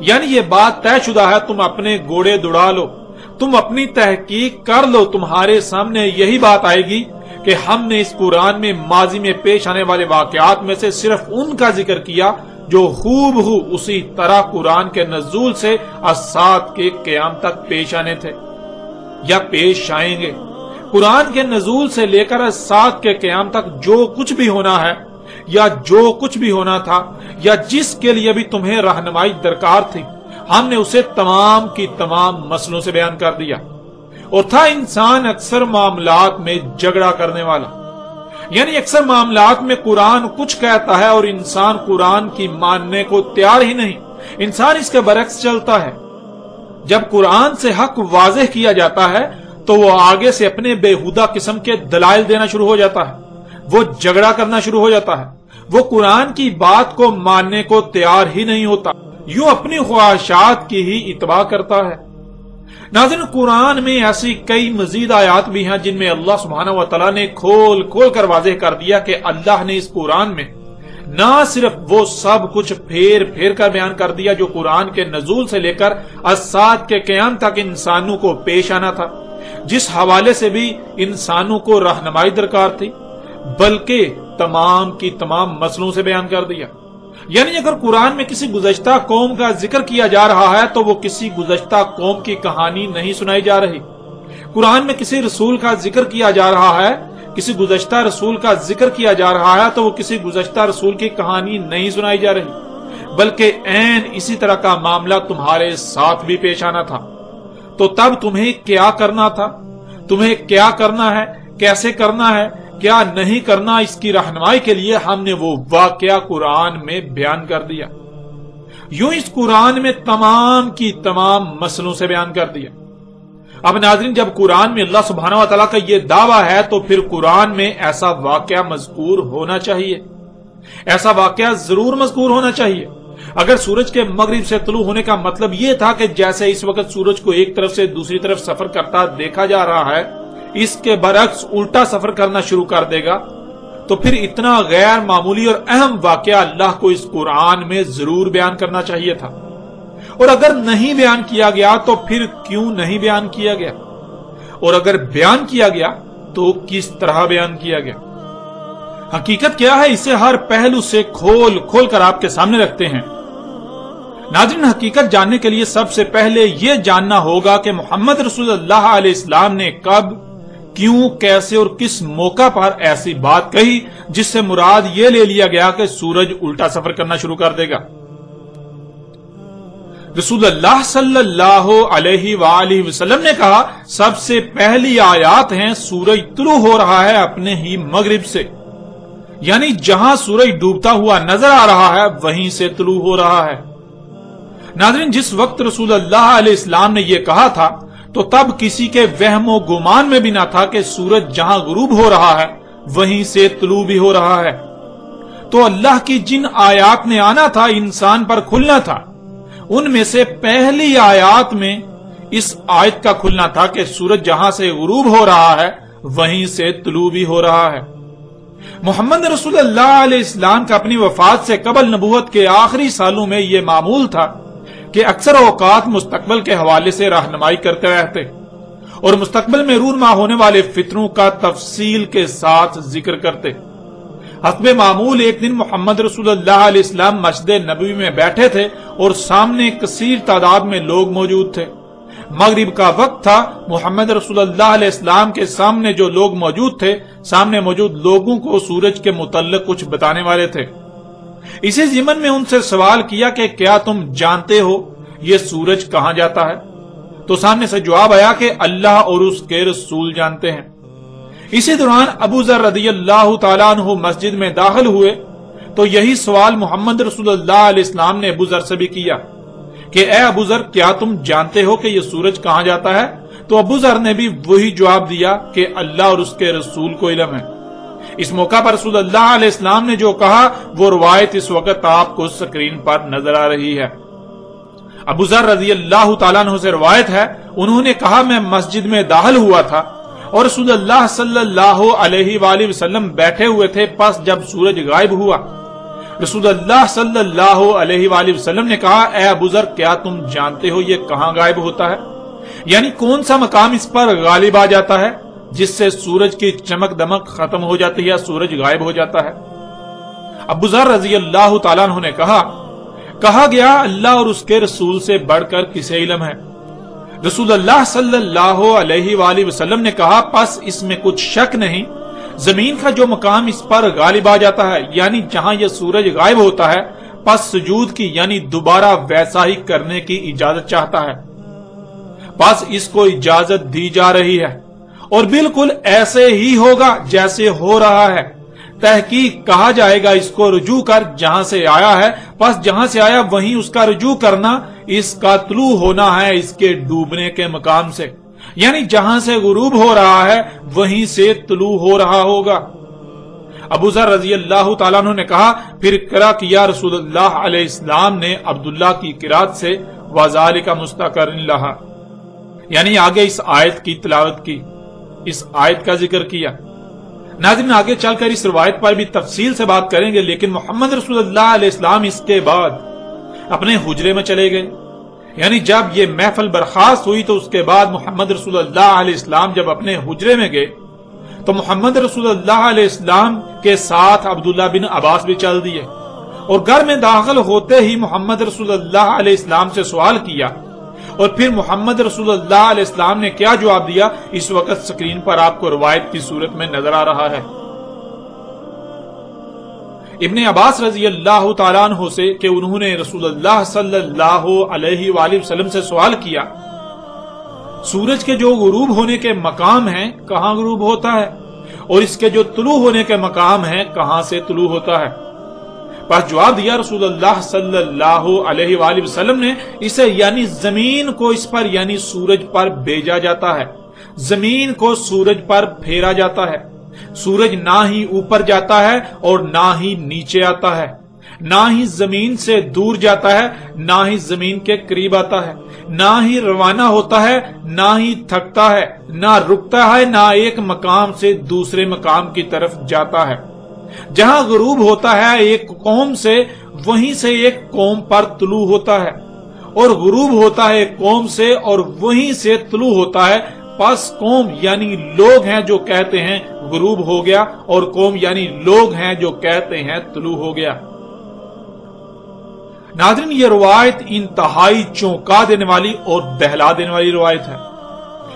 یعنی یہ بات طے شدہ ہے، تم اپنے گھوڑے دوڑا لو، تم اپنی تحقیق کر لو، تمہارے سامنے یہی بات آئے گی کہ ہم نے اس قرآن میں ماضی میں پیش آنے والے واقعات میں سے صرف ان کا ذکر کیا جو ہو اسی طرح قرآن کے نزول سے الساعۃ کے قیام تک پیش آنے تھے یا پیش آئیں گے۔ قرآن کے نزول سے لے کر الساعۃ کے قیام تک جو کچھ بھی ہونا ہے یا جو کچھ بھی ہونا تھا یا جس کے لیے بھی تمہیں رہنمائی درکار تھی، ہم نے اسے تمام کی تمام مسئلوں سے بیان کر دیا۔ اور تھا انسان اکثر معاملات میں جھگڑا کرنے والا، یعنی اکثر معاملات میں قرآن کچھ کہتا ہے اور انسان قرآن کی ماننے کو تیار ہی نہیں، انسان اس کے برعکس چلتا ہے۔ جب قرآن سے حق واضح کیا جاتا ہے تو وہ آگے سے اپنے بےہودہ قسم کے دلائل دینا شروع ہو جاتا ہے، وہ جھگڑا کرنا شروع ہو جاتا ہے، وہ قرآن کی بات کو ماننے کو تیار ہی نہیں ہوتا، یوں اپنی خواہشات کی ہی اتباع کرتا ہے۔ ناظرین، قرآن میں ایسی کئی مزید آیات بھی ہیں جن میں اللہ سبحانہ و تعالیٰ نے کھول کھول کر واضح کر دیا کہ اللہ نے اس قرآن میں نہ صرف وہ سب کچھ پھیر پھیر کر بیان کر دیا جو قرآن کے نزول سے لے کر الساعۃ کے قیام تک انسانوں کو پیش آنا تھا، جس حوالے سے بھی انسانوں کو رہنمائی درکار تھی، بلکہ تمام کی تمام مسئلوں سے بیان کر دیا۔ یعنی اگر قرآن میں کسی گزشتہ قوم کا ذکر کیا جا رہا ہے تو وہ کسی گزشتہ قوم کی کہانی نہیں سنائی جا رہی، قرآن میں کسی رسول کا ذکر کیا جا رہا ہے، کسی گزشتہ رسول کا ذکر کیا جا رہا ہے تو وہ کسی گزشتہ رسول کی کہانی نہیں سنائی جا رہی، بلکہ عین اسی طرح کا معاملہ تمہارے ساتھ بھی پیش آنا تھا۔ تو تب تمہیں کیا کرنا تھا، تمہیں کیا کرنا ہے، کیسے کرنا ہے، کیا نہیں کرنا، اس کی رہنمائی کے لیے ہم نے وہ واقعہ قرآن میں بیان کر دیا۔ یوں اس قرآن میں تمام کی تمام مسئلوں سے بیان کر دیا۔ اب ناظرین، جب قرآن میں اللہ سبحانہ و تعالیٰ کا یہ دعویٰ ہے تو پھر قرآن میں ایسا واقعہ مذکور ہونا چاہیے، ایسا واقعہ ضرور مذکور ہونا چاہیے۔ اگر سورج کے مغرب سے طلوع ہونے کا مطلب یہ تھا کہ جیسے اس وقت سورج کو ایک طرف سے دوسری طرف سفر کرتا دیکھا جا رہا ہے، اس کے برعکس الٹا سفر کرنا شروع کر دے گا، تو پھر اتنا غیر معمولی اور اہم واقعہ اللہ کو اس قرآن میں ضرور بیان کرنا چاہیے تھا۔ اور اگر نہیں بیان کیا گیا تو پھر کیوں نہیں بیان کیا گیا، اور اگر بیان کیا گیا تو کس طرح بیان کیا گیا؟ حقیقت کیا ہے، اسے ہر پہلو سے کھول کھول کر آپ کے سامنے رکھتے ہیں۔ ناظرین، حقیقت جاننے کے لیے سب سے پہلے یہ جاننا ہوگا کہ محمد رسول اللہ علیہ السلام نے کب، کیوں، کیسے اور کس موقع پر ایسی بات کہی جس سے مراد یہ لے لیا گیا کہ سورج الٹا سفر کرنا شروع کر دے گا۔ رسول اللہ صلی اللہ علیہ وآلہ وسلم نے کہا، سب سے پہلی آیات ہیں سورج طلوع ہو رہا ہے اپنے ہی مغرب سے، یعنی جہاں سورج ڈوبتا ہوا نظر آ رہا ہے وہیں سے طلوع ہو رہا ہے۔ ناظرین، جس وقت رسول اللہ علیہ السلام نے یہ کہا تھا تو تب کسی کے وہم و گمان میں بھی نہ تھا کہ سورج جہاں غروب ہو رہا ہے وہیں سے طلوع بھی ہو رہا ہے۔ تو اللہ کی جن آیات نے آنا تھا، انسان پر کھلنا تھا، ان میں سے پہلی آیات میں اس آیت کا کھلنا تھا کہ سورج جہاں سے غروب ہو رہا ہے وہیں سے طلوع بھی ہو رہا ہے۔ محمد رسول اللہ علیہ السلام کا اپنی وفات سے قبل نبوت کے آخری سالوں میں یہ معمول تھا کہ اکثر اوقات مستقبل کے حوالے سے رہنمائی کرتے رہتے اور مستقبل میں رونما ہونے والے فتنوں کا تفصیل کے ساتھ ذکر کرتے۔ حسب معمول ایک دن محمد رسول اللہ علیہ السلام مسجد نبوی میں بیٹھے تھے اور سامنے کثیر تعداد میں لوگ موجود تھے۔ مغرب کا وقت تھا، محمد رسول اللہ علیہ السلام کے سامنے جو لوگ موجود تھے، سامنے موجود لوگوں کو سورج کے متعلق کچھ بتانے والے تھے۔ اسی ضمن میں ان سے سوال کیا کہ کیا تم جانتے ہو یہ سورج کہاں جاتا ہے؟ تو سامنے سے جواب آیا کہ اللہ اور اس کے رسول جانتے ہیں۔ اسی دوران ابو ذر رضی اللہ تعالیٰ عنہ مسجد میں داخل ہوئے تو یہی سوال محمد رسول اللہ علیہ السلام نے ابو ذر سے بھی کیا کہ اے ابو ذر، کیا تم جانتے ہو کہ یہ سورج کہاں جاتا ہے؟ تو ابو ذر نے بھی وہی جواب دیا کہ اللہ اور اس کے رسول کو علم ہے۔ اس موقع پر رسول اللہ علیہ السلام نے جو کہا وہ روایت اس وقت آپ کو سکرین پر نظر آ رہی ہے۔ ابو ذر رضی اللہ تعالیٰ عنہ سے روایت ہے، انہوں نے کہا میں مسجد میں داخل ہوا تھا اور رسول اللہ صلی اللہ علیہ وآلہ وسلم بیٹھے ہوئے تھے، پس جب سورج غائب ہوا رسول اللہ صلی اللہ علیہ وآلہ وسلم نے کہا اے ابو ذر کیا تم جانتے ہو یہ کہاں غائب ہوتا ہے؟ یعنی کون سا مقام اس پر غالب آ جاتا ہے جس سے سورج کی چمک دمک ختم ہو جاتی ہے، سورج غائب ہو جاتا ہے؟ ابو ذر رضی اللہ تعالیٰ عنہ نے کہا گیا اللہ اور اس کے رسول سے بڑھ کر کسے علم ہے؟ رسول اللہ صلی اللہ علیہ وآلہ وسلم نے کہا پس اس میں کچھ شک نہیں، زمین کا جو مقام اس پر غالب آ جاتا ہے یعنی جہاں یہ سورج غائب ہوتا ہے، پس سجود کی یعنی دوبارہ ویسا ہی کرنے کی اجازت چاہتا ہے، پس اس کو اجازت دی جا رہی ہے اور بالکل ایسے ہی ہوگا جیسے ہو رہا ہے۔ تحقیق کہا جائے گا اس کو رجوع کر جہاں سے آیا ہے، پس جہاں سے آیا وہیں اس کا رجوع کرنا، اس کا طلوع ہونا ہے اس کے ڈوبنے کے مقام سے، یعنی جہاں سے غروب ہو رہا ہے وہیں سے طلوع ہو رہا ہوگا۔ ابو ذر رضی اللہ تعالیٰ عنہ نے کہا پھر قرأ کیا رسول اللہ علیہ السلام نے عبداللہ کی قرأت سے وَذَلِكَ مُسْتَقَرٌ لَهَا، یعنی آگے اس آیت کی تلاوت کی، اس آیت کا ذکر کیا۔ ناظرین آگے چل کر اس روایت پر بھی تفصیل سے بات کریں گے، لیکن محمد رسول اللہ علیہ السلام اس کے بعد اپنے حجرے میں چلے گئے، یعنی جب یہ محفل برخاست ہوئی تو اس کے بعد محمد رسول اللہ علیہ السلام جب اپنے حجرے میں گئے تو محمد رسول اللہ علیہ السلام کے ساتھ عبداللہ بن عباس بھی چل دیے، اور گھر میں داخل ہوتے ہی محمد رسول اللہ علیہ السلام سے سوال کیا، اور پھر محمد رسول اللہ علیہ السلام نے کیا جواب دیا اس وقت سکرین پر آپ کو روایت کی صورت میں نظر آ رہا ہے۔ ابن عباس رضی اللہ تعالیٰ عنہ سے کہ انہوں نے رسول اللہ صلی اللہ علیہ وآلہ وسلم سے سوال کیا سورج کے جو غروب ہونے کے مقام ہیں کہاں غروب ہوتا ہے اور اس کے جو طلوع ہونے کے مقام ہیں کہاں سے طلوع ہوتا ہے؟ پس جواب دیا رسول اللہ صلی اللہ علیہ وآلہ وسلم نے اسے یعنی زمین کو اس پر یعنی سورج پر بھیجا جاتا ہے، زمین کو سورج پر پھیرا جاتا ہے، سورج نہ ہی اوپر جاتا ہے اور نہ ہی نیچے آتا ہے، نہ ہی زمین سے دور جاتا ہے نہ ہی زمین کے قریب آتا ہے، نہ ہی روانہ ہوتا ہے نہ ہی تھکتا ہے، نہ رکتا ہے نہ ایک مقام سے دوسرے مقام کی طرف جاتا ہے۔ جہاں غروب ہوتا ہے ایک قوم سے وہیں سے ایک قوم پر طلوع ہوتا ہے، اور غروب ہوتا ہے ایک قوم سے اور وہیں سے طلوع ہوتا ہے، پس قوم یعنی لوگ ہیں جو کہتے ہیں غروب ہو گیا اور قوم یعنی لوگ ہیں جو کہتے ہیں طلوع ہو گیا۔ ناظرین یہ روایت انتہائی چونکا دینے والی اور بہلا دینے والی روایت ہے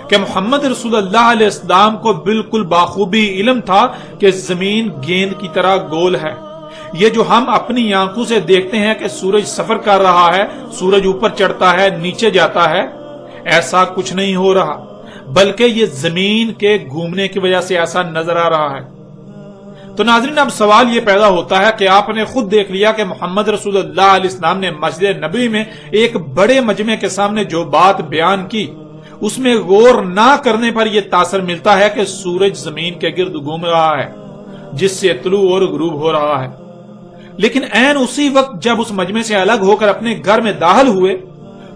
کہ محمد رسول اللہ علیہ السلام کو بالکل باخوبی علم تھا کہ زمین گیند کی طرح گول ہے۔ یہ جو ہم اپنی آنکھوں سے دیکھتے ہیں کہ سورج سفر کر رہا ہے، سورج اوپر چڑھتا ہے نیچے جاتا ہے، ایسا کچھ نہیں ہو رہا، بلکہ یہ زمین کے گھومنے کی وجہ سے ایسا نظر آ رہا ہے۔ تو ناظرین اب سوال یہ پیدا ہوتا ہے کہ آپ نے خود دیکھ لیا کہ محمد رسول اللہ علیہ السلام نے مسجد نبوی میں ایک بڑے مجمع کے سامنے جو بات بیان کی اس میں غور نہ کرنے پر یہ تاثر ملتا ہے کہ سورج زمین کے گرد گھوم رہا ہے جس سے طلوع اور غروب ہو رہا ہے، لیکن عین اسی وقت جب اس مجمع سے الگ ہو کر اپنے گھر میں داخل ہوئے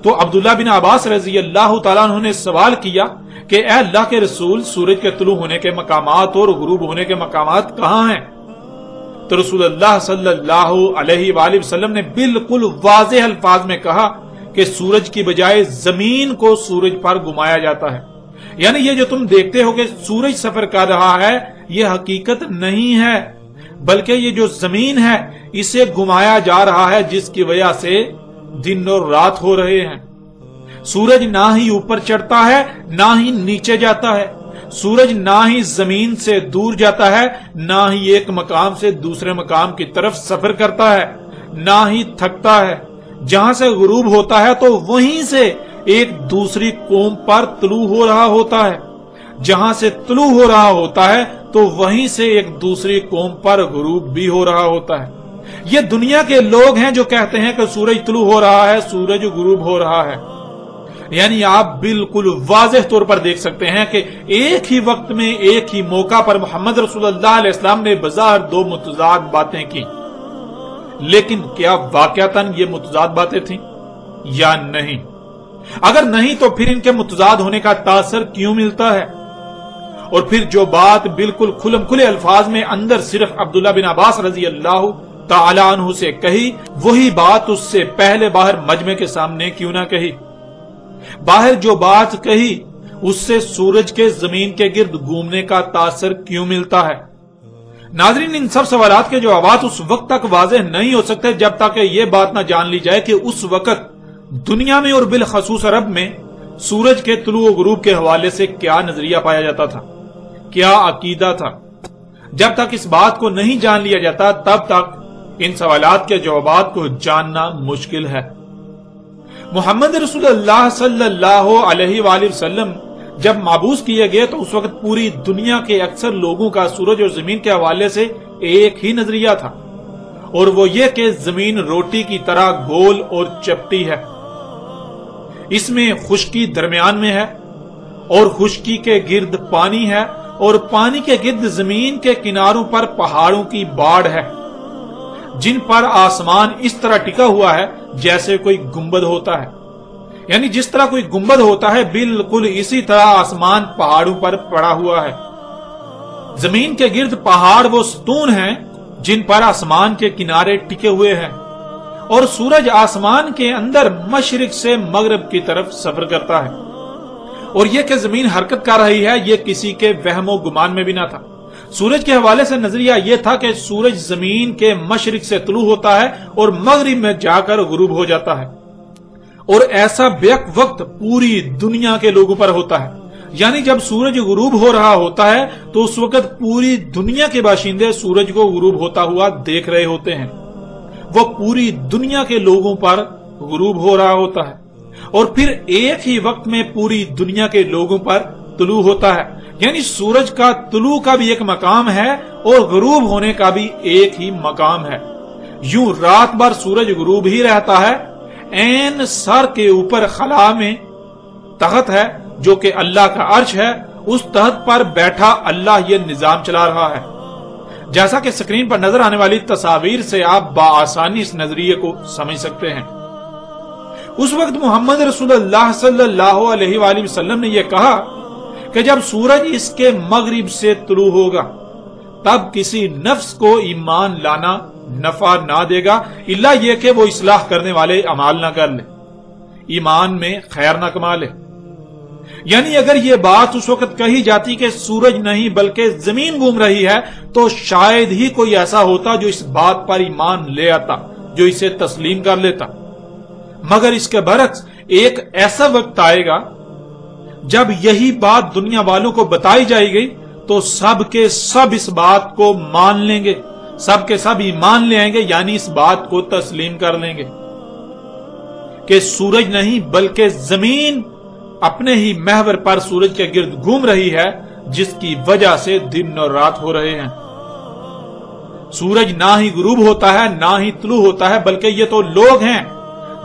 تو عبداللہ بن عباس رضی اللہ تعالیٰ عنہ نے سوال کیا کہ اے اللہ کے رسول سورج کے طلوع ہونے کے مقامات اور غروب ہونے کے مقامات کہاں ہیں؟ تو رسول اللہ صلی اللہ علیہ وآلہ وسلم نے بالکل واضح الفاظ میں کہا کہ سورج کی بجائے زمین کو سورج پر گھمایا جاتا ہے، یعنی یہ جو تم دیکھتے ہو کہ سورج سفر کر رہا ہے یہ حقیقت نہیں ہے، بلکہ یہ جو زمین ہے اسے گھمایا جا رہا ہے جس کی وجہ سے دن اور رات ہو رہے ہیں۔ سورج نہ ہی اوپر چڑھتا ہے نہ ہی نیچے جاتا ہے، سورج نہ ہی زمین سے دور جاتا ہے نہ ہی ایک مقام سے دوسرے مقام کی طرف سفر کرتا ہے، نہ ہی تھکتا ہے۔ جہاں سے غروب ہوتا ہے تو وہیں سے ایک دوسری قوم پر طلوع ہو رہا ہوتا ہے، جہاں سے طلوع ہو رہا ہوتا ہے تو وہیں سے ایک دوسری قوم پر غروب بھی ہو رہا ہوتا ہے۔ یہ دنیا کے لوگ ہیں جو کہتے ہیں کہ سورج طلوع ہو رہا ہے سورج غروب ہو رہا ہے، یعنی آپ بالکل واضح طور پر دیکھ سکتے ہیں کہ ایک ہی وقت میں ایک ہی موقع پر محمد رسول اللہ علیہ السلام نے بظاہر دو متضاد باتیں کی، لیکن کیا واقعتاً یہ متضاد باتیں تھیں یا نہیں؟ اگر نہیں تو پھر ان کے متضاد ہونے کا تاثر کیوں ملتا ہے؟ اور پھر جو بات بالکل کھلم کھلے الفاظ میں اندر صرف عبداللہ بن عباس رضی اللہ تعالی عنہ سے کہی وہی بات اس سے پہلے باہر مجمع کے سامنے کیوں نہ کہی؟ باہر جو بات کہی اس سے سورج کے زمین کے گرد گھومنے کا تاثر کیوں ملتا ہے؟ ناظرین، ان سب سوالات کے جوابات اس وقت تک واضح نہیں ہو سکتے جب تک یہ بات نہ جان لی جائے کہ اس وقت دنیا میں اور بالخصوص عرب میں سورج کے طلوع و غروب کے حوالے سے کیا نظریہ پایا جاتا تھا، کیا عقیدہ تھا۔ جب تک اس بات کو نہیں جان لیا جاتا تب تک ان سوالات کے جوابات کو جاننا مشکل ہے۔ محمد رسول اللہ صلی اللہ علیہ وآلہ وسلم جب مبعوث کیے گئے تو اس وقت پوری دنیا کے اکثر لوگوں کا سورج اور زمین کے حوالے سے ایک ہی نظریہ تھا، اور وہ یہ کہ زمین روٹی کی طرح گول اور چپٹی ہے، اس میں خشکی درمیان میں ہے اور خشکی کے گرد پانی ہے اور پانی کے گرد زمین کے کناروں پر پہاڑوں کی باڑ ہے جن پر آسمان اس طرح ٹکا ہوا ہے جیسے کوئی گنبد ہوتا ہے، یعنی جس طرح کوئی گنبد ہوتا ہے بالکل اسی طرح آسمان پہاڑوں پر پڑا ہوا ہے۔ زمین کے گرد پہاڑ وہ ستون ہیں جن پر آسمان کے کنارے ٹکے ہوئے ہیں، اور سورج آسمان کے اندر مشرق سے مغرب کی طرف سفر کرتا ہے، اور یہ کہ زمین حرکت کر رہی ہے یہ کسی کے وہم و گمان میں بھی نہ تھا۔ سورج کے حوالے سے نظریہ یہ تھا کہ سورج زمین کے مشرق سے طلوع ہوتا ہے اور مغرب میں جا کر غروب ہو جاتا ہے، اور ایسا بیک وقت پوری دنیا کے لوگوں پر ہوتا ہے، یعنی جب سورج غروب ہو رہا ہوتا ہے تو اس وقت پوری دنیا کے باشندے سورج کو غروب ہوتا ہوا دیکھ رہے ہوتے ہیں، وہ پوری دنیا کے لوگوں پر غروب ہو رہا ہوتا ہے، اور پھر ایک ہی وقت میں پوری دنیا کے لوگوں پر طلوع ہوتا ہے، یعنی سورج کا طلوع کا بھی ایک مقام ہے اور غروب ہونے کا بھی ایک ہی مقام ہے۔ یوں رات بھر سورج غروب ہی رہتا ہے، عین سر کے اوپر خلا میں تخت ہے جو کہ اللہ کا عرش ہے، اس تخت پر بیٹھا اللہ یہ نظام چلا رہا ہے۔ جیسا کہ سکرین پر نظر آنے والی تصاویر سے آپ بآسانی اس نظریے کو سمجھ سکتے ہیں۔ اس وقت محمد رسول اللہ صلی اللہ علیہ وآلہ وسلم نے یہ کہا کہ جب سورج اس کے مغرب سے طلوع ہوگا تب کسی نفس کو ایمان لانا نفع نہ دے گا الا یہ کہ وہ اصلاح کرنے والے اعمال نہ کر لے، ایمان میں خیر نہ کما لے۔ یعنی اگر یہ بات اس وقت کہی جاتی کہ سورج نہیں بلکہ زمین گھوم رہی ہے تو شاید ہی کوئی ایسا ہوتا جو اس بات پر ایمان لے آتا، جو اسے تسلیم کر لیتا، مگر اس کے برعکس ایک ایسا وقت آئے گا جب یہی بات دنیا والوں کو بتائی جائے گی تو سب کے سب اس بات کو مان لیں گے، سب کے سب ایمان لے آئیں گے، یعنی اس بات کو تسلیم کر لیں گے کہ سورج نہیں بلکہ زمین اپنے ہی محور پر سورج کے گرد گھوم رہی ہے جس کی وجہ سے دن اور رات ہو رہے ہیں۔ سورج نہ ہی غروب ہوتا ہے نہ ہی طلوع ہوتا ہے، بلکہ یہ تو لوگ ہیں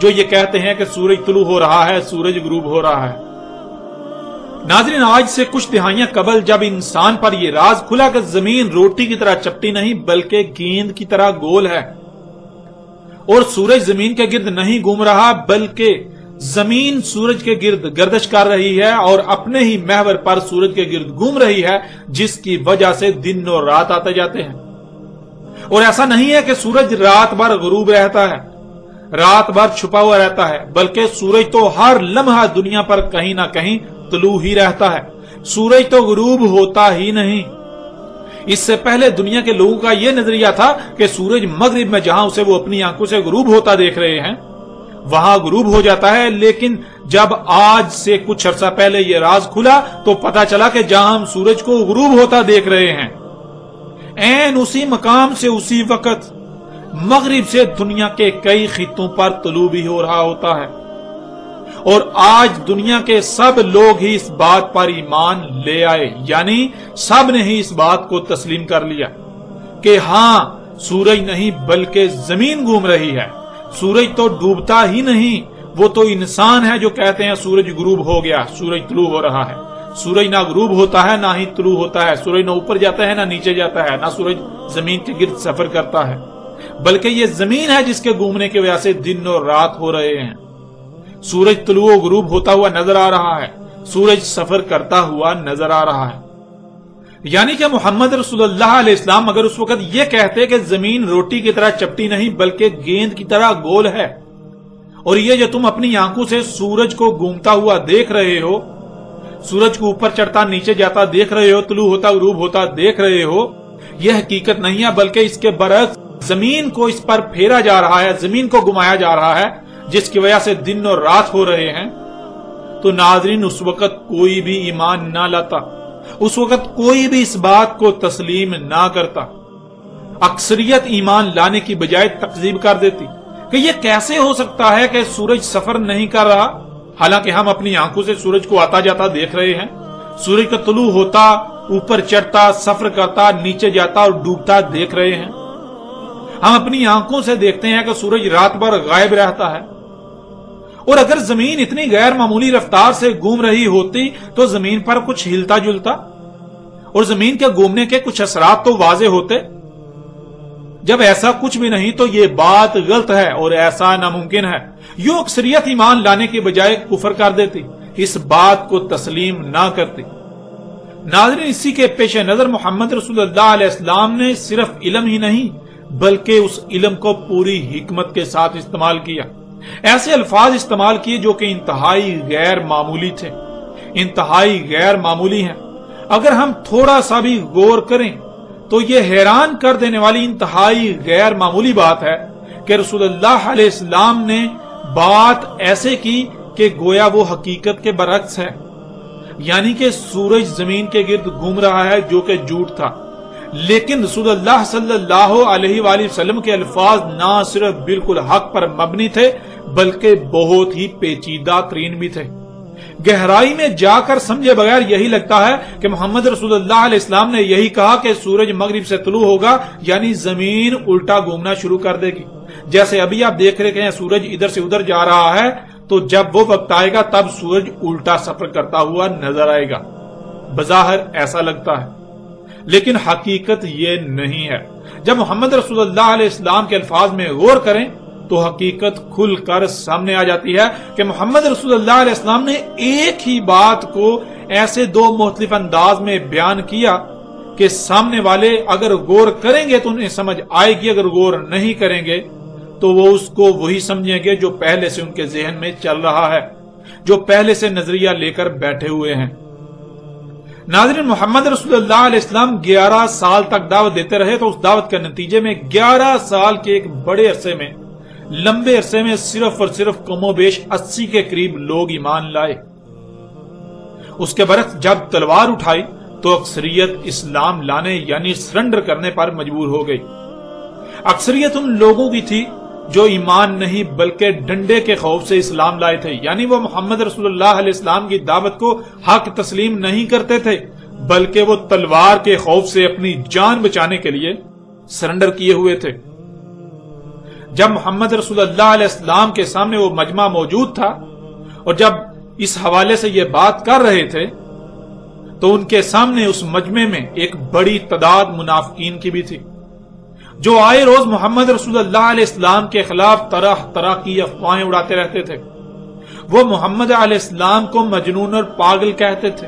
جو یہ کہتے ہیں کہ سورج طلوع ہو رہا ہے، سورج غروب ہو رہا ہے۔ ناظرین، آج سے کچھ دہائیاں قبل جب انسان پر یہ راز کھلا کہ زمین روٹی کی طرح چپٹی نہیں بلکہ گیند کی طرح گول ہے، اور سورج زمین کے گرد نہیں گھوم رہا بلکہ زمین سورج کے گرد گردش کر رہی ہے اور اپنے ہی محور پر سورج کے گرد گھوم رہی ہے، جس کی وجہ سے دن اور رات آتے جاتے ہیں۔ اور ایسا نہیں ہے کہ سورج رات بھر غروب رہتا ہے، رات بھر چھپا ہوا رہتا ہے، بلکہ سورج تو ہر لمحہ دنیا پر کہیں نہ کہیں طلوع ہی رہتا ہے، سورج تو غروب ہوتا ہی نہیں۔ اس سے پہلے دنیا کے لوگوں کا یہ نظریہ تھا کہ سورج مغرب میں جہاں اسے وہ اپنی آنکھوں سے غروب ہوتا دیکھ رہے ہیں وہاں غروب ہو جاتا ہے، لیکن جب آج سے کچھ عرصہ پہلے یہ راز کھلا تو پتا چلا کہ جہاں ہم سورج کو غروب ہوتا دیکھ رہے ہیں عین اسی مقام سے اسی وقت مغرب سے دنیا کے کئی خطوں پر طلوع بھی ہو رہا ہوتا ہے، اور آج دنیا کے سب لوگ ہی اس بات پر ایمان لے آئے، یعنی سب نے ہی اس بات کو تسلیم کر لیا کہ ہاں سورج نہیں بلکہ زمین گھوم رہی ہے، سورج تو ڈوبتا ہی نہیں، وہ تو انسان ہے جو کہتے ہیں سورج غروب ہو گیا، سورج طلوع ہو رہا ہے۔ سورج نہ غروب ہوتا ہے نہ ہی طلوع ہوتا ہے، سورج نہ اوپر جاتا ہے نہ نیچے جاتا ہے، نہ سورج زمین کے گرد سفر کرتا ہے، بلکہ یہ زمین ہے جس کے گھومنے کی وجہ سے دن اور رات ہو رہے ہیں۔ سورج طلوع و غروب ہوتا ہوا نظر آ رہا ہے، سورج سفر کرتا ہوا نظر آ رہا ہے۔ یعنی کہ محمد رسول اللہ علیہ السلام اگر اس وقت یہ کہتے کہ زمین روٹی کی طرح چپٹی نہیں بلکہ گیند کی طرح گول ہے، اور یہ جو تم اپنی آنکھوں سے سورج کو گھومتا ہوا دیکھ رہے ہو، سورج کو اوپر چڑھتا نیچے جاتا دیکھ رہے ہو، طلوع ہوتا غروب ہوتا دیکھ رہے ہو، یہ حقیقت نہیں ہے بلکہ اس کے برعکس زمین کو اس پر پھیرا جا رہا ہے، زمین کو گھمایا جا رہا ہے، جس کی وجہ سے دن اور رات ہو رہے ہیں۔ تو ناظرین اس وقت کوئی بھی ایمان نہ لاتا، اس وقت کوئی بھی اس بات کو تسلیم نہ کرتا، اکثریت ایمان لانے کی بجائے تکذیب کر دیتی کہ یہ کیسے ہو سکتا ہے کہ سورج سفر نہیں کر رہا، حالانکہ ہم اپنی آنکھوں سے سورج کو آتا جاتا دیکھ رہے ہیں، سورج کا طلوع ہوتا، اوپر چڑھتا، سفر کرتا، نیچے جاتا اور ڈوبتا دیکھ رہے ہیں۔ ہم اپنی آنکھوں سے دیکھتے ہیں کہ سورج رات بھر غائب رہتا ہے، اور اگر زمین اتنی غیر معمولی رفتار سے گھوم رہی ہوتی تو زمین پر کچھ ہلتا جلتا اور زمین کے گھومنے کے کچھ اثرات تو واضح ہوتے۔ جب ایسا کچھ بھی نہیں تو یہ بات غلط ہے اور ایسا ناممکن ہے، یوں اکثریت ایمان لانے کی بجائے کفر کر دیتی، اس بات کو تسلیم نہ کرتی۔ ناظرین اسی کے پیش نظر محمد رسول اللہ علیہ السلام نے صرف علم ہی نہیں بلکہ اس علم کو پوری حکمت کے ساتھ استعمال کیا، ایسے الفاظ استعمال کیے جو کہ انتہائی غیر معمولی تھے، انتہائی غیر معمولی ہیں۔ اگر ہم تھوڑا سا بھی غور کریں تو یہ حیران کر دینے والی انتہائی غیر معمولی بات ہے کہ رسول اللہ علیہ السلام نے بات ایسے کی کہ گویا وہ حقیقت کے برعکس ہے، یعنی کہ سورج زمین کے گرد گھوم رہا ہے جو کہ جھوٹ تھا، لیکن رسول اللہ صلی اللہ علیہ وآلہ وسلم کے الفاظ نہ صرف بالکل حق پر مبنی تھے بلکہ بہت ہی پیچیدہ ترین بھی تھے۔ گہرائی میں جا کر سمجھے بغیر یہی لگتا ہے کہ محمد رسول اللہ علیہ السلام نے یہی کہا کہ سورج مغرب سے طلوع ہوگا یعنی زمین الٹا گھومنا شروع کر دے گی۔ جیسے ابھی آپ دیکھ رہے ہیں سورج ادھر سے ادھر جا رہا ہے، تو جب وہ وقت آئے گا تب سورج الٹا سفر کرتا ہوا نظر آئے گا۔ بظاہر ایسا لگتا ہے لیکن حقیقت یہ نہیں ہے۔ جب محمد رسول اللہ علیہ السلام کے الفاظ میں غور کریں تو حقیقت کھل کر سامنے آ جاتی ہے کہ محمد رسول اللہ علیہ السلام نے ایک ہی بات کو ایسے دو مختلف انداز میں بیان کیا کہ سامنے والے اگر غور کریں گے تو انہیں سمجھ آئے گی، اگر غور نہیں کریں گے تو وہ اس کو وہی سمجھیں گے جو پہلے سے ان کے ذہن میں چل رہا ہے، جو پہلے سے نظریہ لے کر بیٹھے ہوئے ہیں۔ ناظرین محمد رسول اللہ علیہ السلام 11 سال تک دعوت دیتے رہے، تو اس دعوت کے نتیجے میں 11 سال کے ایک بڑے عرصے میں، لمبے عرصے میں صرف اور صرف کم و بیش 80 کے قریب لوگ ایمان لائے۔ اس کے برعکس جب تلوار اٹھائی تو اکثریت اسلام لانے یعنی سرنڈر کرنے پر مجبور ہو گئی۔ اکثریت ان لوگوں کی تھی جو ایمان نہیں بلکہ ڈنڈے کے خوف سے اسلام لائے تھے، یعنی وہ محمد رسول اللہ علیہ السلام کی دعوت کو حق تسلیم نہیں کرتے تھے بلکہ وہ تلوار کے خوف سے اپنی جان بچانے کے لیے سرنڈر کیے ہوئے تھے۔ جب محمد رسول اللہ علیہ السلام کے سامنے وہ مجمع موجود تھا اور جب اس حوالے سے یہ بات کر رہے تھے تو ان کے سامنے اس مجمع میں ایک بڑی تعداد منافقین کی بھی تھی جو آئے روز محمد رسول اللہ علیہ السلام کے خلاف طرح طرح کی افواہیں اڑاتے رہتے تھے۔ وہ محمد علیہ السلام کو مجنون اور پاگل کہتے تھے،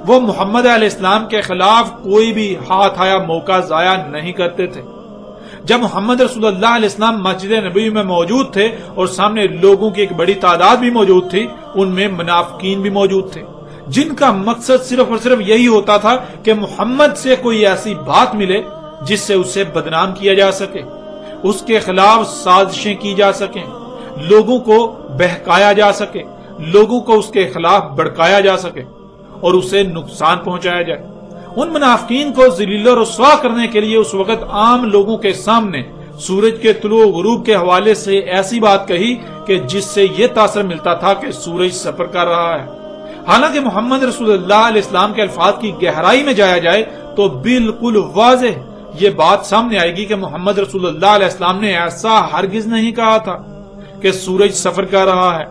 وہ محمد علیہ السلام کے خلاف کوئی بھی ہاتھ آیا موقع ضائع نہیں کرتے تھے۔ جب محمد رسول اللہ علیہ السلام مسجد نبوی میں موجود تھے اور سامنے لوگوں کی ایک بڑی تعداد بھی موجود تھی، ان میں منافقین بھی موجود تھے جن کا مقصد صرف اور صرف یہی ہوتا تھا کہ محمد سے کوئی ایسی بات ملے جس سے اسے بدنام کیا جا سکے، اس کے خلاف سازشیں کی جا سکیں، لوگوں کو بہکایا جا سکے، لوگوں کو اس کے خلاف بڑکایا جا سکے اور اسے نقصان پہنچایا جائے۔ ان منافقین کو ذلیل و رسوا کرنے کے لیے اس وقت عام لوگوں کے سامنے سورج کے طلوع و غروب کے حوالے سے ایسی بات کہی کہ جس سے یہ تاثر ملتا تھا کہ سورج سفر کر رہا ہے۔ حالانکہ محمد رسول اللہ علیہ السلام کے الفاظ کی گہرائی میں جایا جائے تو بالکل واضح یہ بات سامنے آئے گی کہ محمد رسول اللہ علیہ السلام نے ایسا ہرگز نہیں کہا تھا کہ سورج سفر کر رہا ہے۔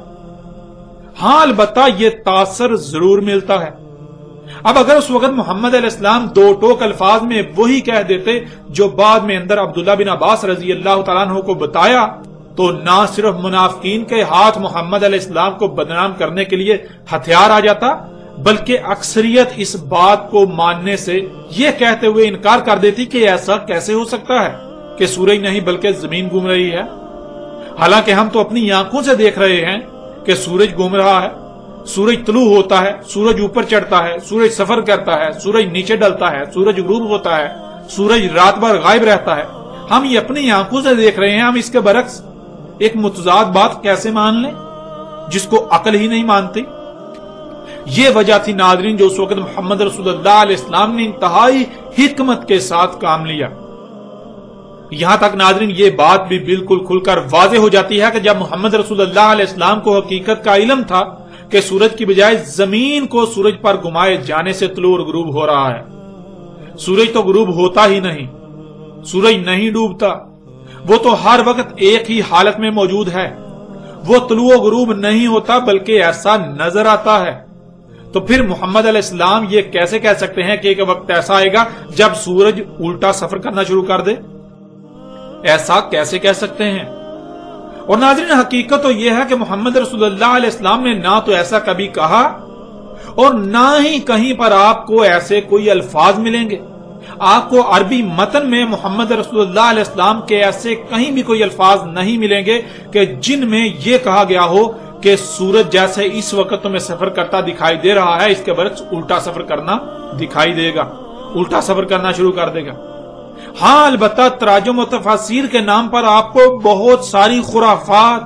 ہاں البتہ یہ تاثر ضرور ملتا ہے۔ اب اگر اس وقت محمد علیہ السلام دو ٹوک الفاظ میں وہی کہہ دیتے جو بعد میں اندر عبداللہ بن عباس رضی اللہ تعالیٰ عنہ کو بتایا، تو نہ صرف منافقین کے ہاتھ محمد علیہ السلام کو بدنام کرنے کے لیے ہتھیار آ جاتا بلکہ اکثریت اس بات کو ماننے سے یہ کہتے ہوئے انکار کر دیتی کہ ایسا کیسے ہو سکتا ہے کہ سورج نہیں بلکہ زمین گھوم رہی ہے، حالانکہ ہم تو اپنی آنکھوں سے دیکھ رہے ہیں کہ سورج گھوم رہا ہے، سورج طلوع ہوتا ہے، سورج اوپر چڑھتا ہے، سورج سفر کرتا ہے، سورج نیچے ڈلتا ہے، سورج غروب ہوتا ہے، سورج رات بھر غائب رہتا ہے، ہم یہ اپنی آنکھوں سے دیکھ رہے ہیں، ہم اس کے برعکس ایک متضاد بات کیسے مان لیں جس کو عقل ہی نہیں مانتی؟ یہ وجہ تھی ناظرین جو اس وقت محمد رسول اللہ علیہ السلام نے انتہائی حکمت کے ساتھ کام لیا۔ یہاں تک ناظرین یہ بات بھی بالکل کھل کر واضح ہو جاتی ہے کہ جب محمد رسول اللہ علیہ السلام کو حقیقت کا علم تھا کہ سورج کی بجائے زمین کو سورج پر گھمائے جانے سے طلوع اور غروب ہو رہا ہے، سورج تو غروب ہوتا ہی نہیں، سورج نہیں ڈوبتا، وہ تو ہر وقت ایک ہی حالت میں موجود ہے، وہ طلوع و غروب نہیں ہوتا بلکہ ایسا نظر آتا ہے، تو پھر محمد علیہ السلام یہ کیسے کہہ سکتے ہیں کہ ایک وقت ایسا آئے گا جب سورج الٹا سفر کرنا شروع کر دے؟ ایسا کیسے کہہ سکتے ہیں؟ اور ناظرین حقیقت تو یہ ہے کہ محمد رسول اللہ علیہ السلام نے نہ تو ایسا کبھی کہا اور نہ ہی کہیں پر آپ کو ایسے کوئی الفاظ ملیں گے۔ آپ کو عربی متن میں محمد رسول اللہ علیہ السلام کے ایسے کہیں بھی کوئی الفاظ نہیں ملیں گے کہ جن میں یہ کہا گیا ہو کہ سورج جیسے اس وقت تمہیں سفر کرتا دکھائی دے رہا ہے، اس کے برعکس الٹا سفر کرنا دکھائی دے گا، الٹا سفر کرنا شروع کر دے گا۔ ہاں البتہ تراجم و تفاسیر کے نام پر آپ کو بہت ساری خرافات،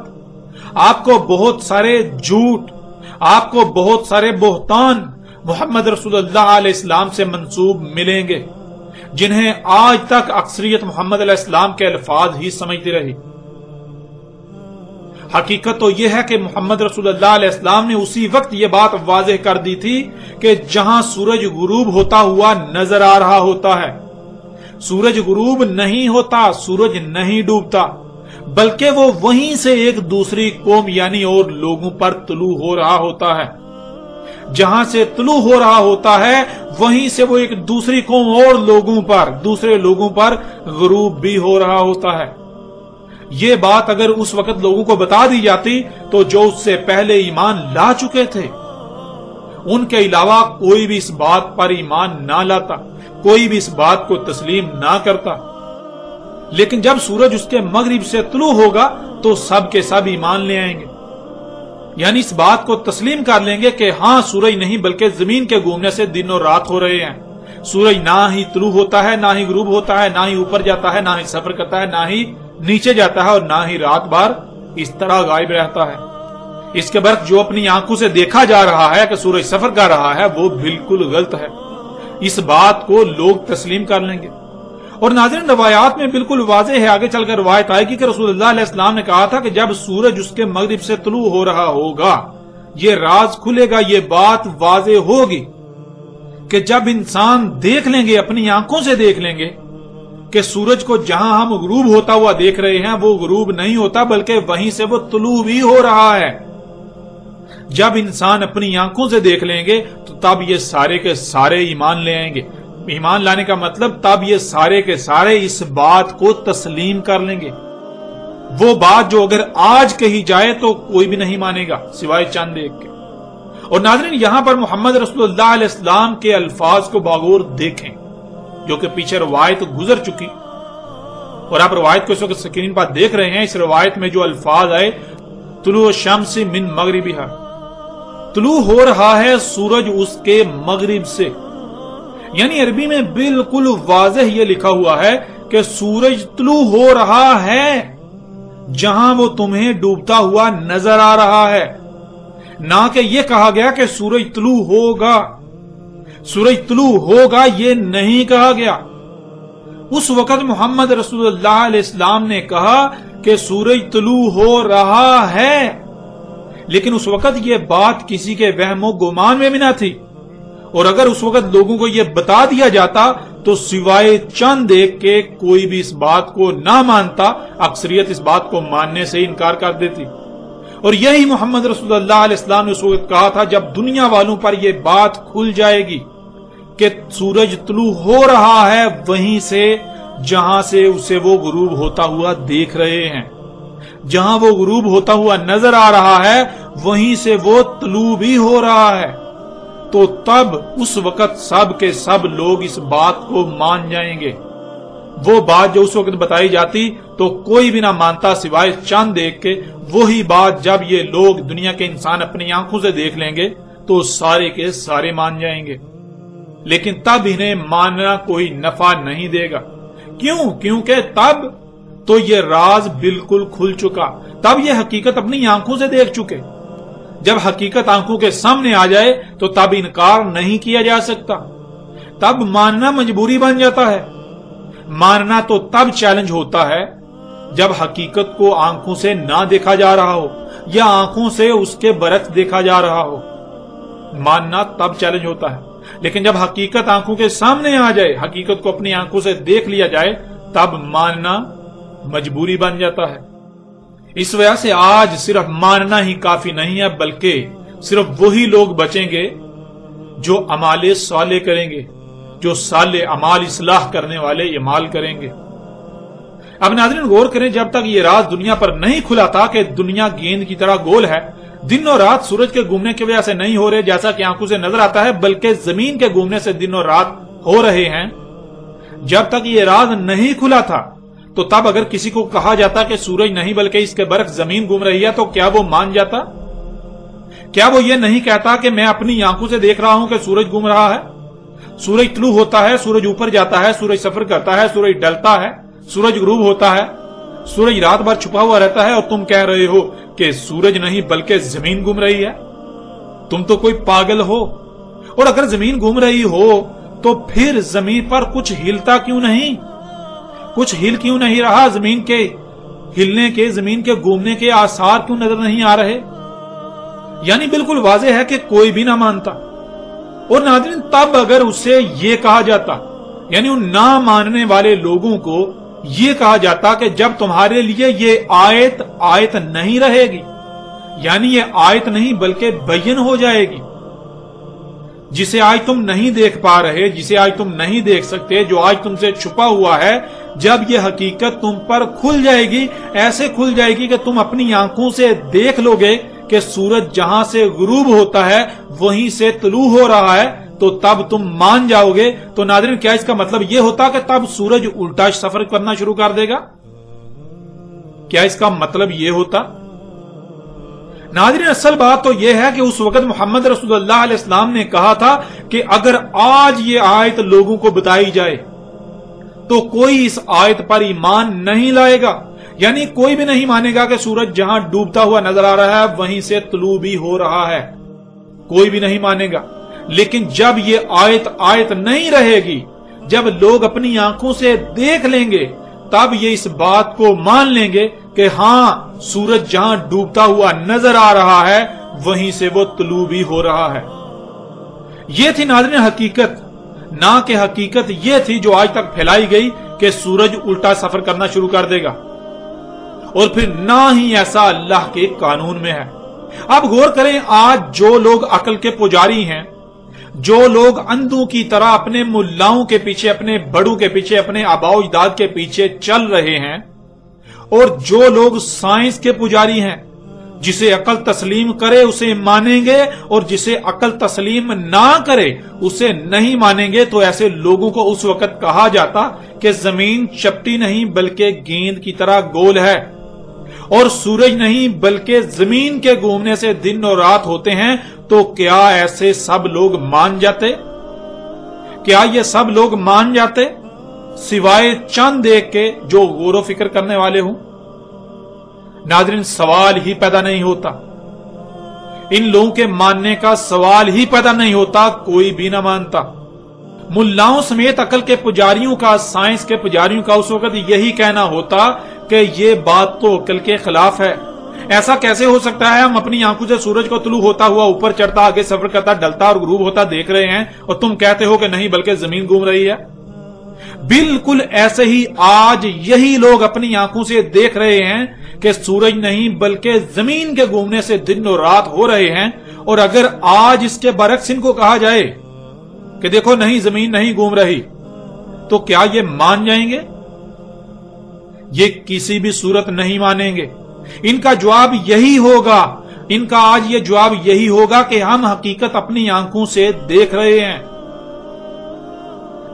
آپ کو بہت سارے جھوٹ، آپ کو بہت سارے بہتان محمد رسول اللہ علیہ السلام سے منسوب ملیں گے، جنہیں آج تک اکثریت محمد علیہ السلام کے الفاظ ہی سمجھتی رہی۔ حقیقت تو یہ ہے کہ محمد رسول اللہ علیہ السلام نے اسی وقت یہ بات واضح کر دی تھی کہ جہاں سورج غروب ہوتا ہوا نظر آ رہا ہوتا ہے، سورج غروب نہیں ہوتا، سورج نہیں ڈوبتا، بلکہ وہ وہیں سے ایک دوسری قوم یعنی اور لوگوں پر طلوع ہو رہا ہوتا ہے، جہاں سے طلوع ہو رہا ہوتا ہے وہیں سے وہ ایک دوسری قوم اور لوگوں پر، دوسرے لوگوں پر غروب بھی ہو رہا ہوتا ہے۔ یہ بات اگر اس وقت لوگوں کو بتا دی جاتی تو جو اس سے پہلے ایمان لا چکے تھے ان کے علاوہ کوئی بھی اس بات پر ایمان نہ لاتا، کوئی بھی اس بات کو تسلیم نہ کرتا، لیکن جب سورج اس کے مغرب سے طلوع ہوگا تو سب کے سب ایمان لے آئیں گے، یعنی اس بات کو تسلیم کر لیں گے کہ ہاں سورج نہیں بلکہ زمین کے گھومنے سے دن اور رات ہو رہے ہیں، سورج نہ ہی طلوع ہوتا ہے، نہ ہی غروب ہوتا ہے، نہ ہی اوپر جاتا ہے، نہ ہی سفر کرتا ہے، نہ ہی نیچے جاتا ہے، اور نہ ہی رات بھر اس طرح غائب رہتا ہے۔ اس کے برعکس جو اپنی آنکھوں سے دیکھا جا رہا ہے کہ سورج سفر کر رہا ہے وہ بالکل غلط ہے، اس بات کو لوگ تسلیم کر لیں گے۔ اور ناظرین روایات میں بالکل واضح ہے، آگے چل کر روایت آئے گی کہ رسول اللہ علیہ السلام نے کہا تھا کہ جب سورج اس کے مغرب سے طلوع ہو رہا ہوگا یہ راز کھلے گا، یہ بات واضح ہوگی کہ جب انسان دیکھ لیں گے، اپنی آنکھوں سے دیکھ لیں گے کہ سورج کو جہاں ہم غروب ہوتا ہوا دیکھ رہے ہیں وہ غروب نہیں ہوتا بلکہ وہیں سے وہ طلوع بھی ہو رہا ہے۔ جب انسان اپنی آنکھوں سے دیکھ لیں گے تو تب یہ سارے کے سارے ایمان لے آئیں گے۔ ایمان لانے کا مطلب تب یہ سارے کے سارے اس بات کو تسلیم کر لیں گے، وہ بات جو اگر آج کہی جائے تو کوئی بھی نہیں مانے گا سوائے چند ایک کے۔ اور ناظرین یہاں پر محمد رسول اللہ علیہ السلام کے الفاظ کو باغور دیکھیں جو کہ پیچھے روایت گزر چکی، اور آپ روایت کو اس وقت سکرین پر دیکھ رہے ہیں۔ اس روایت میں جو الفاظ آئے طلوع الشمس من مغربہا، طلوع ہو رہا ہے سورج اس کے مغرب سے، یعنی عربی میں بالکل واضح یہ لکھا ہوا ہے کہ سورج طلوع ہو رہا ہے جہاں وہ تمہیں ڈوبتا ہوا نظر آ رہا ہے، نہ کہ یہ کہا گیا کہ سورج طلوع ہوگا، سورج طلوع ہوگا یہ نہیں کہا گیا۔ اس وقت محمد رسول اللہ علیہ السلام نے کہا کہ سورج طلوع ہو رہا ہے، لیکن اس وقت یہ بات کسی کے وہم و گمان میں بھی نہ تھی، اور اگر اس وقت لوگوں کو یہ بتا دیا جاتا تو سوائے چند ایک کے کوئی بھی اس بات کو نہ مانتا، اکثریت اس بات کو ماننے سے انکار کر دیتی۔ اور یہی محمد رسول اللہ علیہ السلام نے اس وقت کہا تھا جب دنیا والوں پر یہ بات کھل جائے گی کہ سورج طلوع ہو رہا ہے وہیں سے جہاں سے اسے وہ غروب ہوتا ہوا دیکھ رہے ہیں، جہاں وہ غروب ہوتا ہوا نظر آ رہا ہے وہیں سے وہ طلوع بھی ہو رہا ہے، تو تب اس وقت سب کے سب لوگ اس بات کو مان جائیں گے۔ وہ بات جو اس وقت بتائی جاتی تو کوئی بھی نہ مانتا سوائے چاند دیکھ کے، وہی بات جب یہ لوگ دنیا کے انسان اپنی آنکھوں سے دیکھ لیں گے تو سارے کے سارے مان جائیں گے، لیکن تب انہیں ماننا کوئی نفع نہیں دے گا۔ کیوں؟ کیونکہ تب تو یہ راز بالکل کھل چکا، تب یہ حقیقت اپنی آنکھوں سے دیکھ چکے۔ جب حقیقت آنکھوں کے سامنے آ جائے تو تب انکار نہیں کیا جا سکتا، تب ماننا مجبوری بن جاتا ہے۔ ماننا تو تب چیلنج ہوتا ہے جب حقیقت کو آنکھوں سے نہ دیکھا جا رہا ہو یا آنکھوں سے اس کے برعکس دیکھا جا رہا ہو، ماننا تب چیلنج ہوتا ہے۔ لیکن جب حقیقت آنکھوں کے سامنے آ جائے، حقیقت کو اپنی آنکھوں سے دیکھ لیا جائے، تب ماننا مجبوری بن جاتا ہے۔ اس وجہ سے آج صرف ماننا ہی کافی نہیں ہے، بلکہ صرف وہی لوگ بچیں گے جو اعمال صالح کریں گے، جو صالح اعمال اصلاح کرنے والے اعمال کریں گے۔ اب ناظرین غور کریں، جب تک یہ راز دنیا پر نہیں کھلا تھا کہ دنیا گیند کی طرح گول ہے، دن اور رات سورج کے گھومنے کی وجہ سے نہیں ہو رہے جیسا کہ آنکھوں سے نظر آتا ہے، بلکہ زمین کے گھومنے سے دن اور رات ہو رہے ہیں، جب تک یہ راز نہیں کھلا تھا تو تب اگر کسی کو کہا جاتا کہ سورج نہیں بلکہ اس کے برعکس زمین گھوم رہی ہے تو کیا وہ مان جاتا؟ کیا وہ یہ نہیں کہتا کہ میں اپنی آنکھوں سے دیکھ رہا ہوں کہ سورج گھوم رہا ہے؟ سورج طلوع ہوتا ہے، سورج اوپر جاتا ہے، سورج سفر کرتا ہے، سورج ڈلتا ہے، سورج غروب ہوتا ہے، سورج رات بھر چھپا ہوا رہتا ہے، اور تم کہہ رہے ہو کہ سورج نہیں بلکہ زمین گھوم رہی ہے؟ تم تو کوئی پاگل ہو۔ اور اگر زمین گھوم رہی ہو تو پھر زمین پر کچھ ہلتا کیوں نہیں؟ کچھ ہل کیوں نہیں رہا؟ زمین کے ہلنے کے، زمین کے گھومنے کے آثار کیوں نظر نہیں آ رہے؟ یعنی بالکل واضح ہے کہ کوئی بھی نہ مانتا۔ اور ناظرین تب اگر اسے یہ کہا جاتا، یعنی ان نہ ماننے والے لوگوں کو یہ کہا جاتا کہ جب تمہارے لیے یہ آیت نہیں رہے گی، یعنی یہ آیت نہیں بلکہ بین ہو جائے گی، جسے آج تم نہیں دیکھ پا رہے، جسے آج تم نہیں دیکھ سکتے، جو آج تم سے چھپا ہوا ہے، جب یہ حقیقت تم پر کھل جائے گی، ایسے کھل جائے گی کہ تم اپنی آنکھوں سے دیکھ لو گے کہ سورج جہاں سے غروب ہوتا ہے وہیں سے طلوع ہو رہا ہے، تو تب تم مان جاؤ گے۔ تو ناظرین کیا اس کا مطلب یہ ہوتا کہ تب سورج الٹا سفر کرنا شروع کر دے گا؟ کیا اس کا مطلب یہ ہوتا؟ ناظرین اصل بات تو یہ ہے کہ اس وقت محمد رسول اللہ علیہ السلام نے کہا تھا کہ اگر آج یہ آیت لوگوں کو بتائی جائے تو کوئی اس آیت پر ایمان نہیں لائے گا، یعنی کوئی بھی نہیں مانے گا کہ سورج جہاں ڈوبتا ہوا نظر آ رہا ہے وہیں سے طلوع بھی ہو رہا ہے، کوئی بھی نہیں مانے گا۔ لیکن جب یہ آیت نہیں رہے گی، جب لوگ اپنی آنکھوں سے دیکھ لیں گے، تب یہ اس بات کو مان لیں گے کہ ہاں سورج جہاں ڈوبتا ہوا نظر آ رہا ہے وہیں سے وہ طلوع بھی ہو رہا ہے۔ یہ تھی ناظرین حقیقت، نہ کہ حقیقت یہ تھی جو آج تک پھیلائی گئی کہ سورج الٹا سفر کرنا شروع کر دے گا، اور پھر نہ ہی ایسا اللہ کے قانون میں ہے۔ اب غور کریں، آج جو لوگ عقل کے پجاری ہیں، جو لوگ اندھوں کی طرح اپنے ملاؤں کے پیچھے، اپنے بڑوں کے پیچھے، اپنے آباء و اجداد کے پیچھے چل رہے ہیں، اور جو لوگ سائنس کے پجاری ہیں، جسے عقل تسلیم کرے اسے مانیں گے، اور جسے عقل تسلیم نہ کرے اسے نہیں مانیں گے، تو ایسے لوگوں کو اس وقت کہا جاتا کہ زمین چپٹی نہیں بلکہ گیند کی طرح گول ہے، اور سورج نہیں بلکہ زمین کے گھومنے سے دن اور رات ہوتے ہیں۔ تو کیا ایسے سب لوگ مان جاتے؟ کیا یہ سب لوگ مان جاتے سوائے چند ایک کے جو غور و فکر کرنے والے ہوں؟ ناظرین سوال ہی پیدا نہیں ہوتا، ان لوگوں کے ماننے کا سوال ہی پیدا نہیں ہوتا، کوئی بھی نہ مانتا۔ ملاؤں سمیت عقل کے پجاریوں کا، سائنس کے پجاریوں کا اس وقت یہی کہنا ہوتا کہ یہ بات تو عقل کے خلاف ہے۔ ایسا کیسے ہو سکتا ہے؟ ہم اپنی آنکھوں سے سورج کو طلوع ہوتا ہوا، اوپر چڑھتا، آگے سفر کرتا، ڈلتا اور غروب ہوتا دیکھ رہے ہیں، اور تم کہتے ہو کہ نہیں بلکہ زمین گھوم رہی ہے۔ بالکل ایسے ہی آج یہی لوگ اپنی آنکھوں سے دیکھ رہے ہیں کہ سورج نہیں بلکہ زمین کے گھومنے سے دن اور رات ہو رہے ہیں، اور اگر آج اس کے برعکس ان کو کہا جائے کہ دیکھو نہیں زمین نہیں گھوم رہی، تو کیا یہ مان جائیں گے؟ یہ کسی بھی صورت نہیں مانیں گے۔ ان کا جواب یہی ہوگا ان کا آج یہ جواب یہی ہوگا کہ ہم حقیقت اپنی آنکھوں سے دیکھ رہے ہیں۔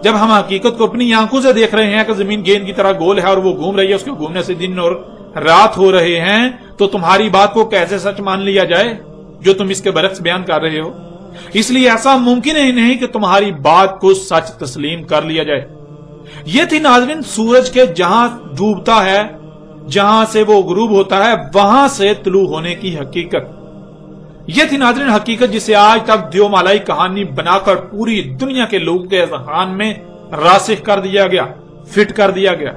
جب ہم حقیقت کو اپنی آنکھوں سے دیکھ رہے ہیں کہ زمین گیند کی طرح گول ہے اور وہ گھوم رہی ہے، اس کے گھومنے سے دن اور رات ہو رہے ہیں، تو تمہاری بات کو کیسے سچ مان لیا جائے جو تم اس کے برعکس بیان کر رہے ہو؟ اس لیے ایسا ممکن ہی نہیں کہ تمہاری بات کو سچ تسلیم کر لیا جائے۔ یہ تھی ناظرین سورج کے جہاں ڈوبتا ہے، جہاں سے وہ غروب ہوتا ہے، وہاں سے طلوع ہونے کی حقیقت۔ یہ تھی ناظرین حقیقت جسے آج تک دیومالائی کہانی بنا کر پوری دنیا کے لوگوں کے اذہان میں راسخ کر دیا گیا، فٹ کر دیا گیا،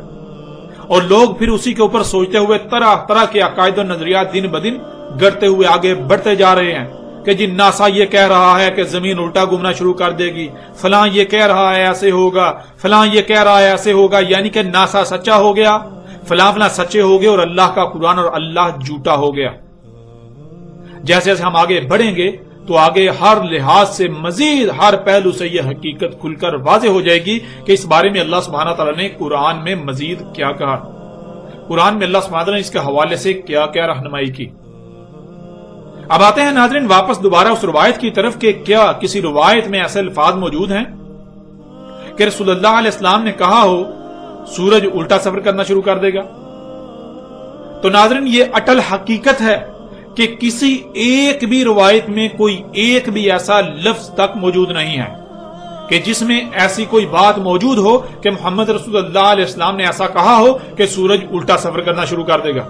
اور لوگ پھر اسی کے اوپر سوچتے ہوئے طرح طرح کے عقائد و نظریات دن بدن گڑتے ہوئے آگے بڑھتے جا رہے ہیں کہ جی ناسا یہ کہہ رہا ہے کہ زمین الٹا گھومنا شروع کر دے گی، فلاں یہ کہہ رہا ہے ایسے ہوگا، فلاں یہ کہہ رہا ہے ایسے ہوگا، یعنی کہ ناسا سچا ہو گیا، فلاں فلاں سچے ہو گئے، اور اللہ کا قرآن اور اللہ جھوٹا ہو گیا۔ جیسے جیسے ہم آگے بڑھیں گے تو آگے ہر لحاظ سے مزید ہر پہلو سے یہ حقیقت کھل کر واضح ہو جائے گی کہ اس بارے میں اللہ سبحانہ تعالیٰ نے قرآن میں مزید کیا کہا، قرآن میں اللہ سبحانہ تعالیٰ نے اس کے حوالے سے کیا کیا رہنمائی کی۔ اب آتے ہیں ناظرین واپس دوبارہ اس روایت کی طرف کہ کیا کسی روایت میں ایسے الفاظ موجود ہیں کہ رسول اللہ علیہ السلام نے کہا ہو سورج الٹا سفر کرنا شروع کر دے گا؟ تو ناظرین یہ اٹل حقیقت ہے کہ کسی ایک بھی روایت میں کوئی ایک بھی ایسا لفظ تک موجود نہیں ہے کہ جس میں ایسی کوئی بات موجود ہو کہ محمد رسول اللہ علیہ السلام نے ایسا کہا ہو کہ سورج الٹا سفر کرنا شروع کر دے گا۔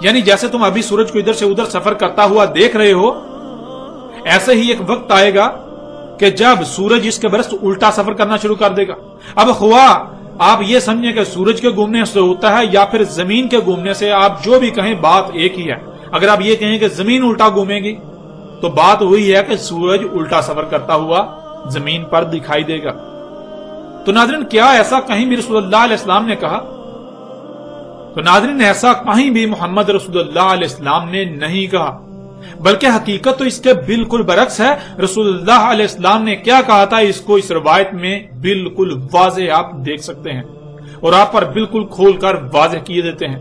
یعنی جیسے تم ابھی سورج کو ادھر سے ادھر سفر کرتا ہوا دیکھ رہے ہو، ایسے ہی ایک وقت آئے گا کہ جب سورج اس کے برعکس الٹا سفر کرنا شروع کر دے گا۔ اب خواہ آپ یہ سمجھیں کہ سورج کے گھومنے سے ہوتا ہے یا پھر زمین کے گھومنے سے، آپ جو بھی کہیں بات ایک ہی ہے۔ اگر آپ یہ کہیں کہ زمین الٹا گھومے گی تو بات وہی ہے کہ سورج الٹا سفر کرتا ہوا زمین پر دکھائی دے گا۔ تو ناظرین کیا ایسا کہیں بھی رسول اللہ علیہ السلام نے کہا؟ تو ناظرین ایسا کہیں بھی محمد رسول اللہ علیہ السلام نے نہیں کہا، بلکہ حقیقت تو اس کے بالکل برعکس ہے۔ رسول اللہ علیہ السلام نے کیا کہا تھا اس کو اس روایت میں بالکل واضح آپ دیکھ سکتے ہیں اور آپ پر بالکل کھول کر واضح کیے دیتے ہیں۔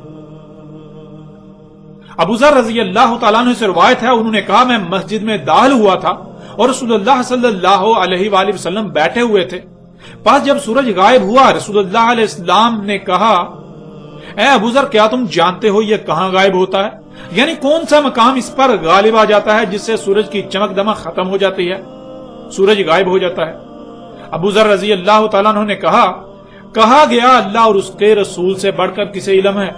ابو ذر رضی اللہ تعالیٰ عنہ سے روایت ہے، انہوں نے کہا میں مسجد میں داخل ہوا تھا اور رسول اللہ صلی اللہ علیہ وآلہ وسلم بیٹھے ہوئے تھے۔ پس جب سورج غائب ہوا رسول اللہ علیہ السلام نے کہا اے ابو ذر کیا تم جانتے ہو یہ کہاں غائب ہوتا ہے؟ یعنی کون سا مقام اس پر غالب آ جاتا ہے جس سے سورج کی چمک دمک ختم ہو جاتی ہے، سورج غائب ہو جاتا ہے؟ ابو ذر رضی اللہ تعالیٰ عنہ نے کہا گیا اللہ اور اس کے رسول سے بڑھ کر کسے علم ہے؟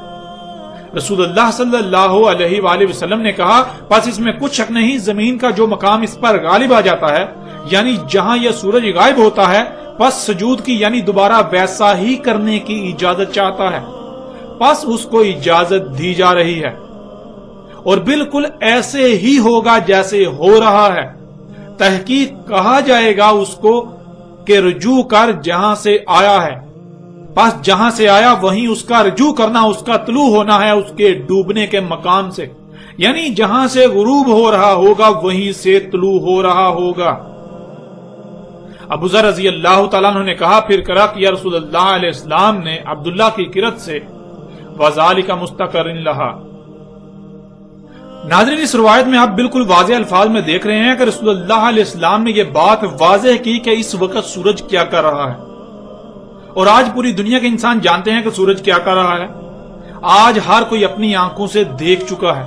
رسول اللہ صلی اللہ علیہ وآلہ وسلم نے کہا پس اس میں کچھ شک نہیں، زمین کا جو مقام اس پر غالب آ جاتا ہے یعنی جہاں یہ سورج غائب ہوتا ہے، پس سجود کی یعنی دوبارہ ویسا ہی کرنے کی اجازت چاہتا ہے، پس اس کو اجازت دی جا رہی ہے اور بالکل ایسے ہی ہوگا جیسے ہو رہا ہے۔ تحقیق کہا جائے گا اس کو کہ رجوع کر جہاں سے آیا ہے، پس جہاں سے آیا وہیں اس کا رجوع کرنا، اس کا طلوع ہونا ہے اس کے ڈوبنے کے مقام سے، یعنی جہاں سے غروب ہو رہا ہوگا وہیں سے طلوع ہو رہا ہوگا۔ ابو ذر رضی اللہ تعالیٰ عنہ نے کہا پھر کرا کہ یا رسول اللہ علیہ السلام نے عبداللہ کی قرت سے وَذَلِكَ مُسْتَقَرٍ لَهَا۔ ناظرین اس روایت میں آپ بالکل واضح الفاظ میں دیکھ رہے ہیں کہ رسول اللہ علیہ السلام نے یہ بات واضح کی کہ اس وقت سورج کیا کر رہا ہے، اور آج پوری دنیا کے انسان جانتے ہیں کہ سورج کیا کر رہا ہے، آج ہر کوئی اپنی آنکھوں سے دیکھ چکا ہے۔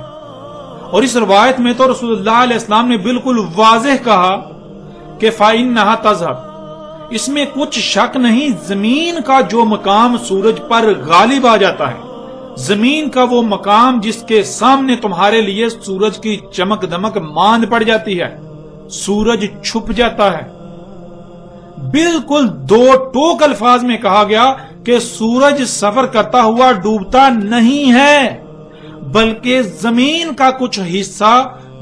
اور اس روایت میں تو رسول اللہ علیہ السلام نے بالکل واضح کہا کہ فَإِنَّهَا تَذْهَبُ، اس میں کچھ شک نہیں، زمین کا جو مقام سورج پر غالب آ جاتا ہے، زمین کا وہ مقام جس کے سامنے تمہارے لیے سورج کی چمک دمک ماند پڑ جاتی ہے، سورج چھپ جاتا ہے۔ بالکل دو ٹوک الفاظ میں کہا گیا کہ سورج سفر کرتا ہوا ڈوبتا نہیں ہے، بلکہ زمین کا کچھ حصہ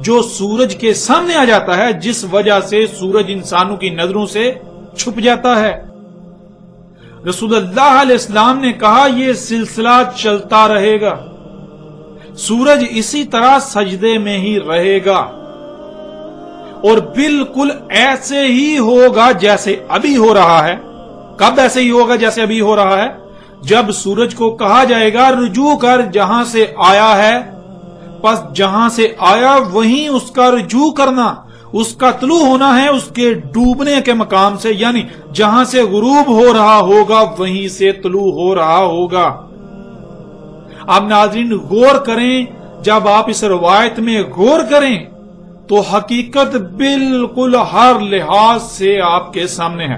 جو سورج کے سامنے آ جاتا ہے جس وجہ سے سورج انسانوں کی نظروں سے چھپ جاتا ہے۔ رسول اللہ علیہ السلام نے کہا یہ سلسلہ چلتا رہے گا، سورج اسی طرح سجدے میں ہی رہے گا اور بالکل ایسے ہی ہوگا جیسے ابھی ہو رہا ہے۔ کب ایسے ہی ہوگا جیسے ابھی ہو رہا ہے؟ جب سورج کو کہا جائے گا رجوع کر جہاں سے آیا ہے، پس جہاں سے آیا وہیں اس کا رجوع کرنا، اس کا طلوع ہونا ہے اس کے ڈوبنے کے مقام سے، یعنی جہاں سے غروب ہو رہا ہوگا وہیں سے طلوع ہو رہا ہوگا۔ اب ناظرین غور کریں، جب آپ اس روایت میں غور کریں تو حقیقت بالکل ہر لحاظ سے آپ کے سامنے ہے۔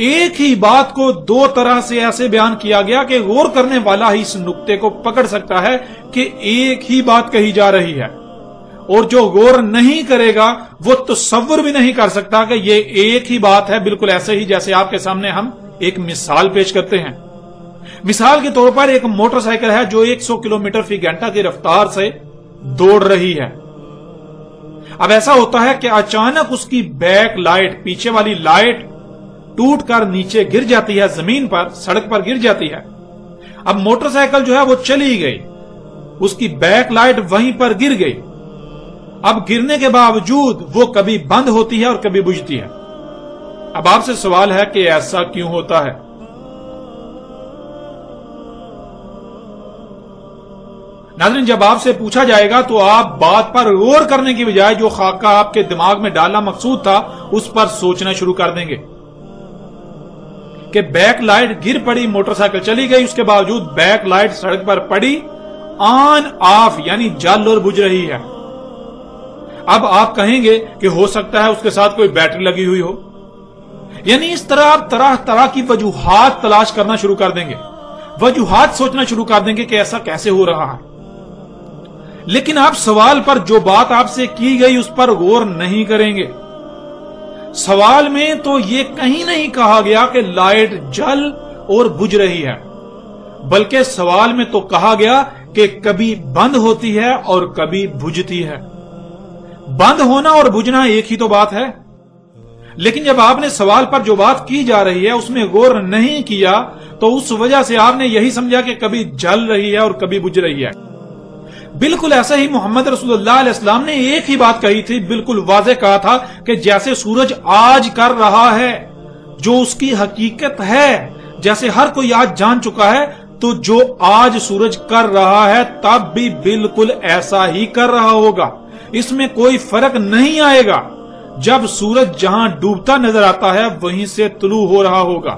ایک ہی بات کو دو طرح سے ایسے بیان کیا گیا کہ غور کرنے والا ہی اس نقطے کو پکڑ سکتا ہے کہ ایک ہی بات کہی جا رہی ہے، اور جو غور نہیں کرے گا وہ تصور بھی نہیں کر سکتا کہ یہ ایک ہی بات ہے، بالکل ایسے ہی جیسے آپ کے سامنے ہم ایک مثال پیش کرتے ہیں۔ مثال کے طور پر ایک موٹر سائیکل ہے جو 100 کلومیٹر فی گھنٹہ کی رفتار سے دوڑ رہی ہے۔ اب ایسا ہوتا ہے کہ اچانک اس کی بیک لائٹ، پیچھے والی لائٹ ٹوٹ کر نیچے گر جاتی ہے، زمین پر، سڑک پر گر جاتی ہے۔ اب موٹر سائیکل جو ہے وہ چلی گئی، اس کی بیک لائٹ وہیں پر گر گئی۔ اب گرنے کے باوجود وہ کبھی بند ہوتی ہے اور کبھی بجھتی ہے۔ اب آپ سے سوال ہے کہ ایسا کیوں ہوتا ہے؟ ناظرین جب آپ سے پوچھا جائے گا تو آپ بات پر غور کرنے کی بجائے جو خاکہ آپ کے دماغ میں ڈالنا مقصود تھا اس پر سوچنا شروع کر دیں گے کہ بیک لائٹ گر پڑی، موٹر سائیکل چلی گئی، اس کے باوجود بیک لائٹ سڑک پر پڑی، آن آف یعنی جل اور بجھ رہی ہے۔ اب آپ کہیں گے کہ ہو سکتا ہے اس کے ساتھ کوئی بیٹری لگی ہوئی ہو، یعنی اس طرح آپ طرح طرح کی وجوہات تلاش کرنا شروع کر دیں گے، وجوہات سوچنا شروع کر دیں گے کہ ایسا کیسے ہو رہا ہے۔ لیکن آپ سوال پر جو بات آپ سے کی گئی اس پر غور نہیں کریں گے۔ سوال میں تو یہ کہیں نہیں کہا گیا کہ لائٹ جل اور بجھ رہی ہے، بلکہ سوال میں تو کہا گیا کہ کبھی بند ہوتی ہے اور کبھی بجھتی ہے۔ بند ہونا اور بجھنا ایک ہی تو بات ہے، لیکن جب آپ نے سوال پر جو بات کی جا رہی ہے اس میں غور نہیں کیا تو اس وجہ سے آپ نے یہی سمجھا کہ کبھی جل رہی ہے اور کبھی بجھ رہی ہے۔ بالکل ایسا ہی محمد رسول اللہ علیہ السلام نے ایک ہی بات کہی تھی، بالکل واضح کہا تھا کہ جیسے سورج آج کر رہا ہے جو اس کی حقیقت ہے، جیسے ہر کوئی آج جان چکا ہے، تو جو آج سورج کر رہا ہے تب بھی بالکل ایسا ہی کر رہا ہوگا، اس میں کوئی فرق نہیں آئے گا۔ جب سورج جہاں ڈوبتا نظر آتا ہے وہیں سے طلوع ہو رہا ہوگا۔